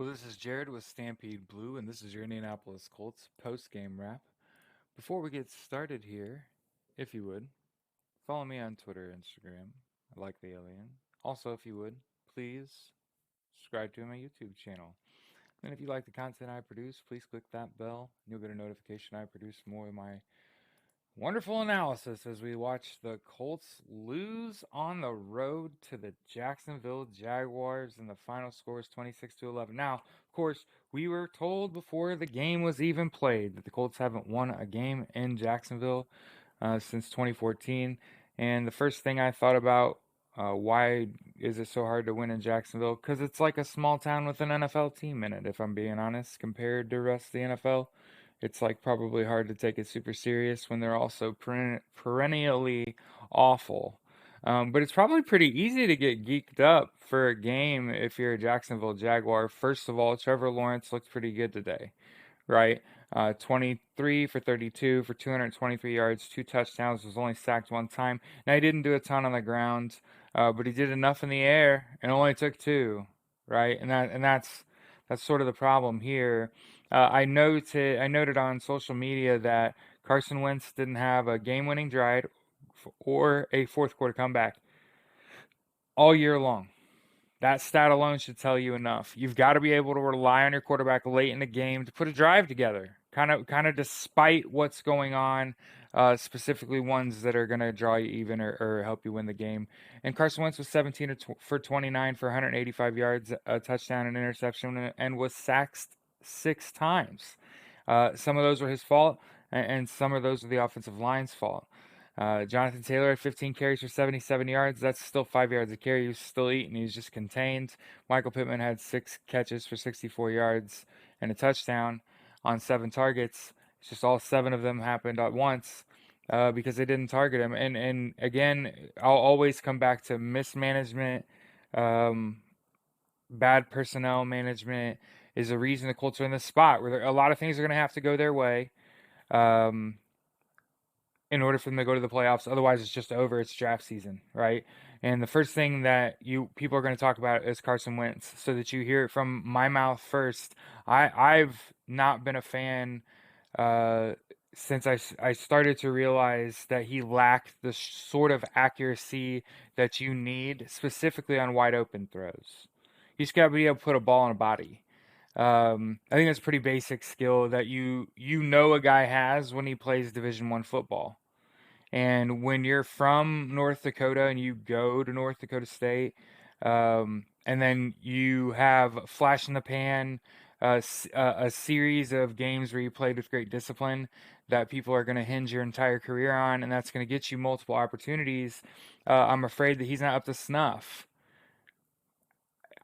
Well, this is Jared with Stampede Blue, and this is your Indianapolis Colts post-game wrap. Before we get started here, if you would, follow me on Twitter, Instagram. I like the alien. Also, if you would, please subscribe to my YouTube channel. And if you like the content I produce, please click that bell. You'll get a notification I produce more of my wonderful analysis as we watch the Colts lose on the road to the Jacksonville Jaguars, and the final score is 26-11. Now, of course, we were told before the game was even played that the Colts haven't won a game in Jacksonville since 2014. And the first thing I thought about, why is it so hard to win in Jacksonville? Because it's like a small town with an NFL team in it, if I'm being honest, compared to the rest of the NFL. It's like probably hard to take it super serious when they're also perennially awful. But it's probably pretty easy to get geeked up for a game if you're a Jacksonville Jaguar. First of all, Trevor Lawrence looked pretty good today, right? 23 for 32 for 223 yards, two touchdowns, was only sacked one time. Now, he didn't do a ton on the ground, but he did enough in the air and only took two, right? And that's sort of the problem here. I noted on social media that Carson Wentz didn't have a game-winning drive or a fourth quarter comeback all year long. That stat alone should tell you enough. You've got to be able to rely on your quarterback late in the game to put a drive together. Kind of despite what's going on, specifically ones that are going to draw you even or help you win the game. And Carson Wentz was 17 for 29 for 185 yards, a touchdown, and interception, and was sacked 6 times. Some of those were his fault, and some of those were the offensive line's fault. Jonathan Taylor had 15 carries for 77 yards. That's still 5 yards a carry. He was still eating. He was just contained. Michael Pittman had 6 catches for 64 yards and a touchdown on 7 targets. It's just all 7 of them happened at once because they didn't target him. And again, I'll always come back to mismanagement, um, bad personnel management is the reason the Colts are in this spot where a lot of things are going to have to go their way. Um, in order for them to go to the playoffs. Otherwise, it's just over. It's draft season, right? And the first thing that you people are going to talk about is Carson Wentz, so that you hear it from my mouth first. I've not been a fan uh, since I started to realize that he lacked the sort of accuracy that you need, specifically on wide open throws. He's got to be able to put a ball in a body. I think that's a pretty basic skill that you know a guy has when he plays Division I football. And when you're from North Dakota and you go to North Dakota State, and then you have flash in the pan, a series of games where you played with great discipline that people are going to hinge your entire career on, and that's going to get you multiple opportunities. I'm afraid that he's not up to snuff.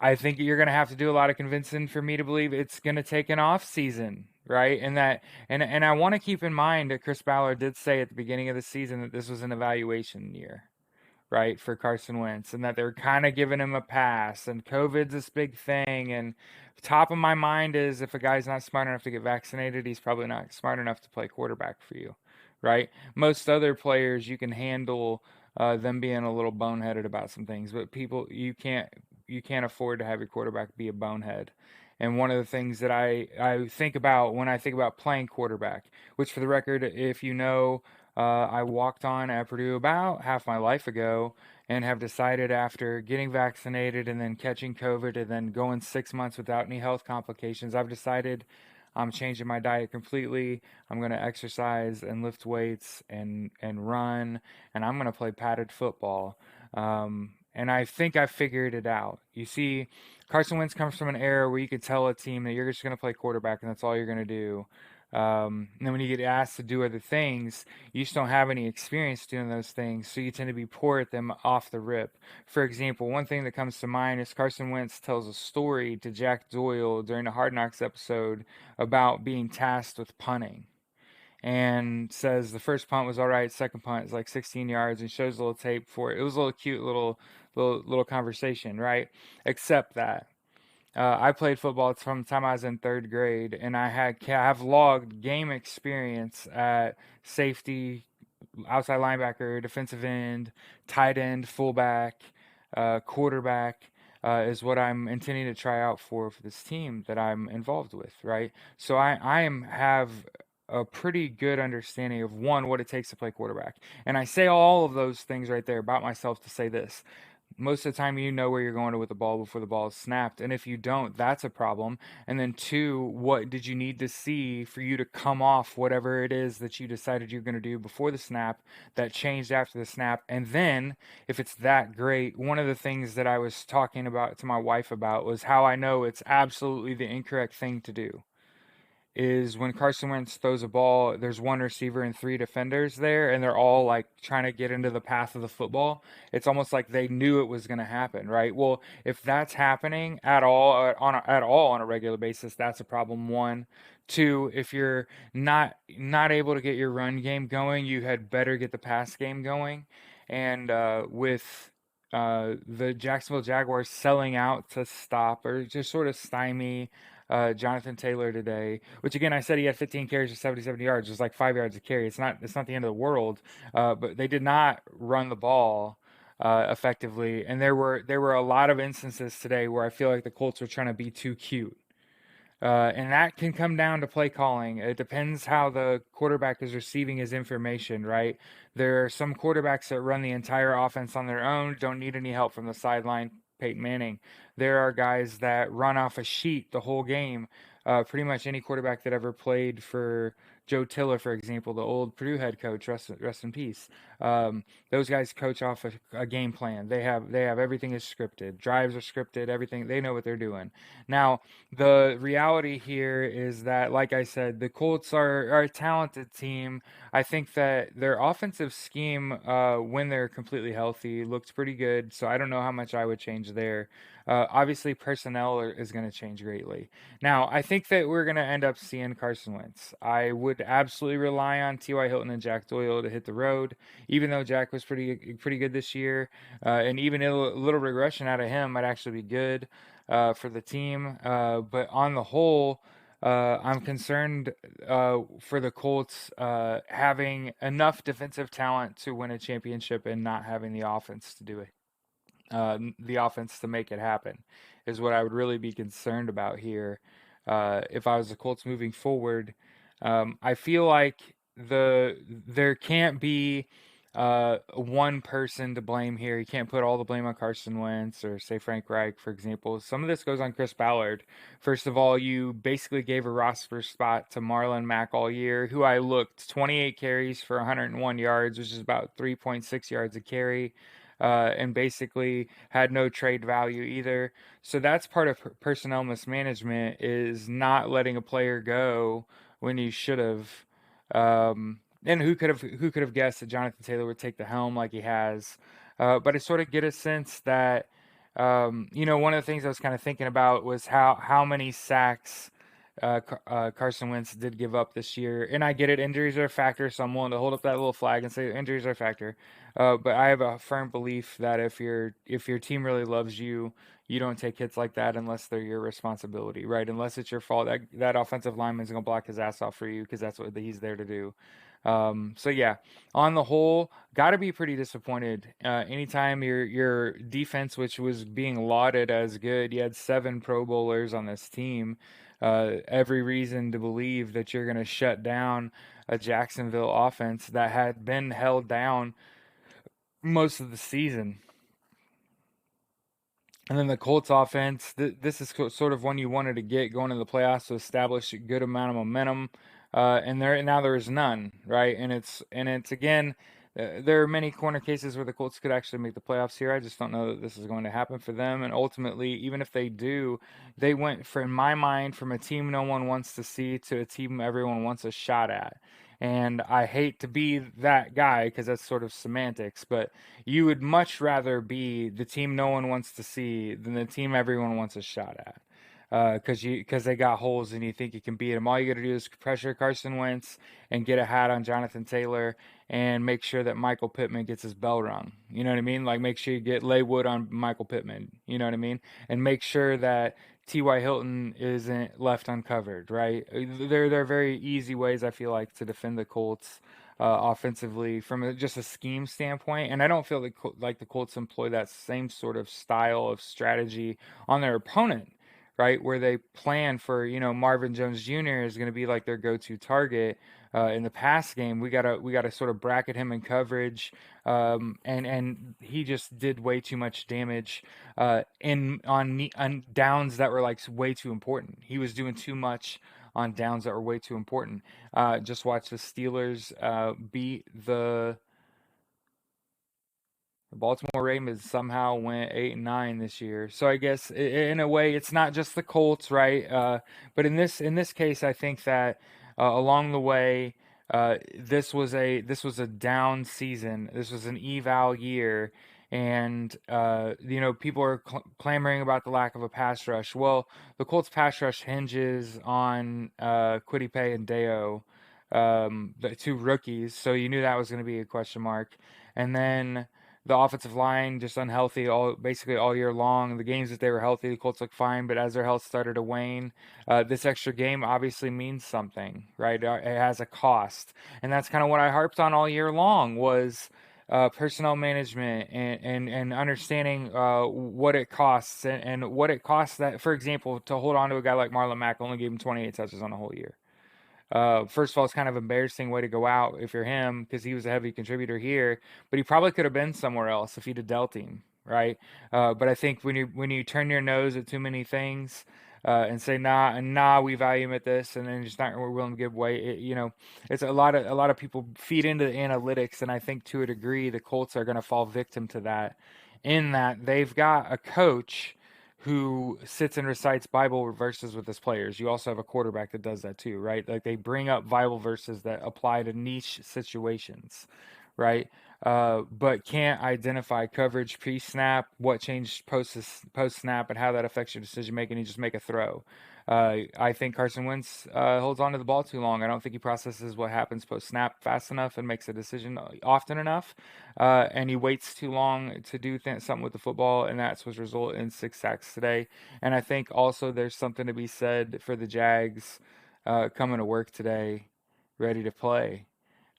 I think you're going to have to do a lot of convincing for me to believe it's going to take an off season, right? And I want to keep in mind that Chris Ballard did say at the beginning of the season that this was an evaluation year, right, for Carson Wentz, and that they're kind of giving him a pass. And COVID's this big thing, and top of my mind is if a guy's not smart enough to get vaccinated, he's probably not smart enough to play quarterback for you, right? Most other players you can handle them being a little boneheaded about some things, but people you can't afford to have your quarterback be a bonehead. And one of the things that I think about when I think about playing quarterback, which for the record, if you know, I walked on at Purdue about half my life ago and have decided after getting vaccinated and then catching COVID and then going 6 months without any health complications, I've decided I'm changing my diet completely. I'm going to exercise and lift weights and run, and I'm going to play padded football. And I think I figured it out. You see, Carson Wentz comes from an era where you could tell a team that you're just going to play quarterback and that's all you're going to do. And then when you get asked to do other things, you just don't have any experience doing those things, so you tend to be poor at them off the rip. For example, one thing that comes to mind is Carson Wentz tells a story to Jack Doyle during the Hard Knocks episode about being tasked with punting and says the first punt was all right, second punt is like 16 yards, and shows a little tape for it. It was a little cute little conversation, right? Except that I played football from the time I was in third grade, and have logged game experience at safety, outside linebacker, defensive end, tight end, fullback, quarterback. is what I'm intending to try out for this team that I'm involved with, right? So I have a pretty good understanding of one, what it takes to play quarterback. And I say all of those things right there about myself to say this: most of the time you know where you're going with the ball before the ball is snapped, and if you don't, that's a problem. And then two, what did you need to see for you to come off whatever it is that you decided you're going to do before the snap that changed after the snap? And then if it's that great, one of the things that I was talking about to my wife about was how I know it's absolutely the incorrect thing to do is when Carson Wentz throws a ball, there's one receiver and three defenders there, and they're all like trying to get into the path of the football. It's almost like they knew it was going to happen, right? Well, if that's happening at all on a regular basis, that's a problem. One, two, if you're not able to get your run game going, you had better get the pass game going. And with the Jacksonville Jaguars selling out to stop or just sort of stymie Jonathan Taylor today, which again I said he had 15 carries for 77 yards, just like 5 yards a carry. It's not the end of the world, but they did not run the ball effectively, and there were a lot of instances today where I feel like the Colts were trying to be too cute. And that can come down to play calling. It depends how the quarterback is receiving his information, right? There are some quarterbacks that run the entire offense on their own, don't need any help from the sideline. Peyton Manning. There are guys that run off a sheet the whole game. Pretty much any quarterback that ever played for Joe Tiller, for example, the old Purdue head coach, rest in peace. Those guys coach off a game plan. They have everything is scripted. Drives are scripted. Everything, they know what they're doing. Now, the reality here is that, like I said, the Colts are a talented team. I think that their offensive scheme, when they're completely healthy, looks pretty good. So I don't know how much I would change there. Obviously, personnel is going to change greatly. Now, I think that we're going to end up seeing Carson Wentz. I would absolutely rely on T.Y. Hilton and Jack Doyle to hit the road, even though Jack was pretty good this year, and even a little regression out of him might actually be good for the team. But on the whole, I'm concerned for the Colts having enough defensive talent to win a championship and not having the offense to do it. The offense to make it happen is what I would really be concerned about here. If I was the Colts moving forward, I feel like there can't be one person to blame here. You can't put all the blame on Carson Wentz or say Frank Reich, for example. Some of this goes on Chris Ballard. First of all, you basically gave a roster spot to Marlon Mack all year, who I looked 28 carries for 101 yards, which is about 3.6 yards a carry. And basically had no trade value either. So that's part of personnel mismanagement, is not letting a player go when you should have. And who could have guessed that Jonathan Taylor would take the helm like he has? But I sort of get a sense that one of the things I was kind of thinking about was how many sacks Carson Wentz did give up this year. And I get it, injuries are a factor, so I'm willing to hold up that little flag and say injuries are a factor. But I have a firm belief that if your team really loves you, you don't take hits like that unless they're your responsibility, right? Unless it's your fault. That offensive lineman's gonna block his ass off for you because that's what he's there to do. So yeah, on the whole, got to be pretty disappointed. Anytime your defense, which was being lauded as good, you had 7 Pro Bowlers on this team. Every reason to believe that you're going to shut down a Jacksonville offense that had been held down most of the season. And then the Colts offense, this is sort of one you wanted to get going into the playoffs to establish a good amount of momentum. And there is none, right? And it's again, there are many corner cases where the Colts could actually make the playoffs here. I just don't know that this is going to happen for them. And ultimately, even if they do, they went, in my mind, from a team no one wants to see to a team everyone wants a shot at. And I hate to be that guy because that's sort of semantics, but you would much rather be the team no one wants to see than the team everyone wants a shot at. Because they got holes and you think you can beat them. All you got to do is pressure Carson Wentz and get a hat on Jonathan Taylor and make sure that Michael Pittman gets his bell rung. You know what I mean? Like, make sure you lay wood on Michael Pittman. You know what I mean? And make sure that T.Y. Hilton isn't left uncovered, right? There are very easy ways, I feel like, to defend the Colts. offensively from just a scheme standpoint. And I don't feel like the Colts employ that same sort of style of strategy on their opponent, right? Where they plan for, Marvin Jones Jr. is going to be like their go-to target in the pass game. We gotta sort of bracket him in coverage, and he just did way too much damage on downs that were like way too important. He was doing too much on downs that were way too important. Just watch the Steelers beat the Baltimore Ravens somehow went 8-9 this year. So I guess in a way it's not just the Colts, right? But in this case, I think that along the way, this was a down season. This was an eval year, and people are clamoring about the lack of a pass rush. Well, the Colts pass rush hinges on Quiddipay and Deo, the two rookies. So you knew that was going to be a question mark, and then the offensive line just unhealthy basically all year long. The games that they were healthy, the Colts looked fine, but as their health started to wane, this extra game obviously means something, right? It has a cost, and that's kind of what I harped on all year long was personnel management and understanding what it costs and what it costs that, for example, to hold on to a guy like Marlon Mack only gave him 28 touches on the whole year. First of all, it's kind of embarrassing way to go out if you're him because he was a heavy contributor here, but he probably could have been somewhere else if he'd have dealt him, right? But I think when you turn your nose at too many things and say nah, we value him at this, and then just not we're willing to give away, it's a lot of people feed into the analytics, and I think to a degree the Colts are going to fall victim to that, in that they've got a coach who sits and recites Bible verses with his players. You also have a quarterback that does that too, right? Like they bring up Bible verses that apply to niche situations, right? But can't identify coverage pre-snap, what changed post-snap, and how that affects your decision making. You just make a throw. I think Carson Wentz holds on to the ball too long. I don't think he processes what happens post-snap fast enough and makes a decision often enough. And he waits too long to do something with the football, and that's what's resulted in 6 sacks today. And I think also there's something to be said for the Jags coming to work today, ready to play.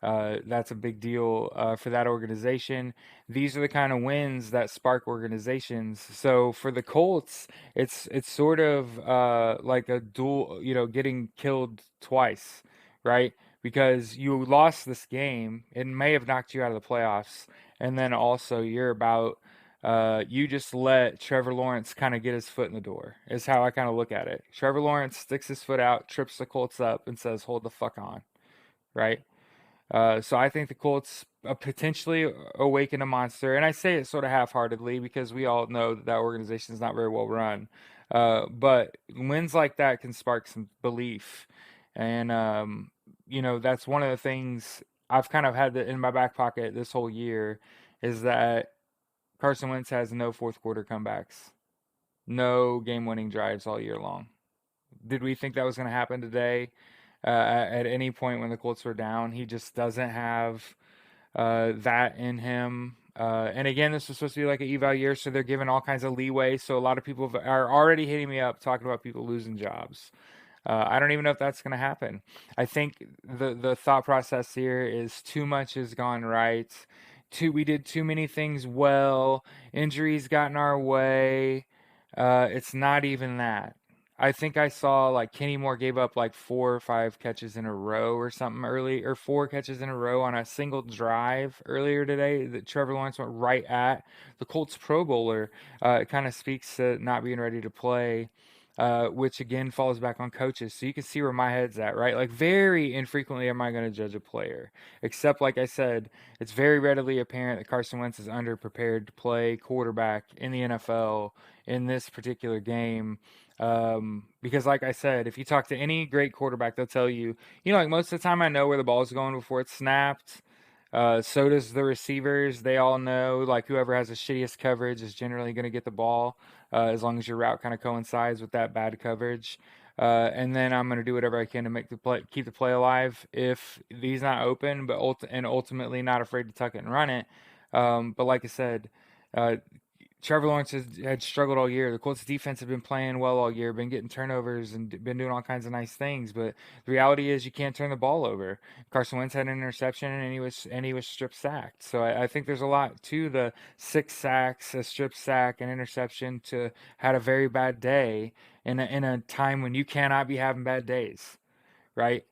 That's a big deal for that organization. These are the kind of wins that spark organizations. So for the Colts, it's sort of like a dual, getting killed twice, right? Because you lost this game, it may have knocked you out of the playoffs, and then also you just let Trevor Lawrence kind of get his foot in the door. Is how I kind of look at it. Trevor Lawrence sticks his foot out, trips the Colts up, and says, "Hold the fuck on," right? So I think the Colts potentially awaken a monster, and I say it sort of half-heartedly because we all know that organization is not very well run. But wins like that can spark some belief, and that's one of the things I've kind of had in my back pocket this whole year is that Carson Wentz has no fourth quarter comebacks, no game-winning drives all year long. Did we think that was going to happen today? At any point when the Colts were down, he just doesn't have that in him. And again, this was supposed to be like an eval year, so they're given all kinds of leeway. So a lot of people are already hitting me up talking about people losing jobs. I don't even know if that's going to happen. I think the thought process here is too much has gone right. We did too many things well. Injuries got in our way. It's not even that. I think I saw like Kenny Moore gave up like 4 or 5 catches in a row or something early, or 4 catches in a row on a single drive earlier today that Trevor Lawrence went right at the Colts Pro Bowler. It kind of speaks to not being ready to play, which again falls back on coaches. So you can see where my head's at, right? Like very infrequently am I going to judge a player, except like I said, it's very readily apparent that Carson Wentz is underprepared to play quarterback in the NFL in this particular game. Because like I said, if you talk to any great quarterback, they'll tell you, like most of the time I know where the ball is going before it's snapped. So does the receivers. They all know, like whoever has the shittiest coverage is generally going to get the ball, as long as your route kind of coincides with that bad coverage. And then I'm going to do whatever I can to keep the play alive if he's not open, and ultimately not afraid to tuck it and run it. But like I said, Trevor Lawrence had struggled all year. The Colts defense have been playing well all year, been getting turnovers and been doing all kinds of nice things. But the reality is, you can't turn the ball over. Carson Wentz had an interception, and he was strip sacked. So I think there's a lot to the 6 sacks, a strip sack, an interception. To had a very bad day in a time when you cannot be having bad days, right?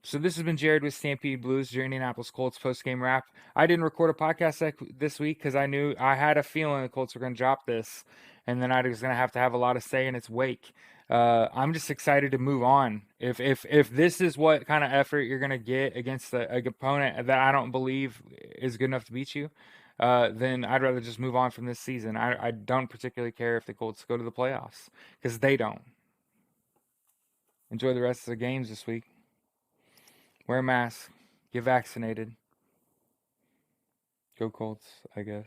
So this has been Jared with Stampede Blues, your Indianapolis Colts post-game wrap. I didn't record a podcast this week because I had a feeling the Colts were going to drop this, and then I was going to have a lot of say in its wake. I'm just excited to move on. If this is what kind of effort you're going to get against an opponent that I don't believe is good enough to beat you, then I'd rather just move on from this season. I don't particularly care if the Colts go to the playoffs because they don't. Enjoy the rest of the games this week. Wear a mask. Get vaccinated. Go Colts, I guess.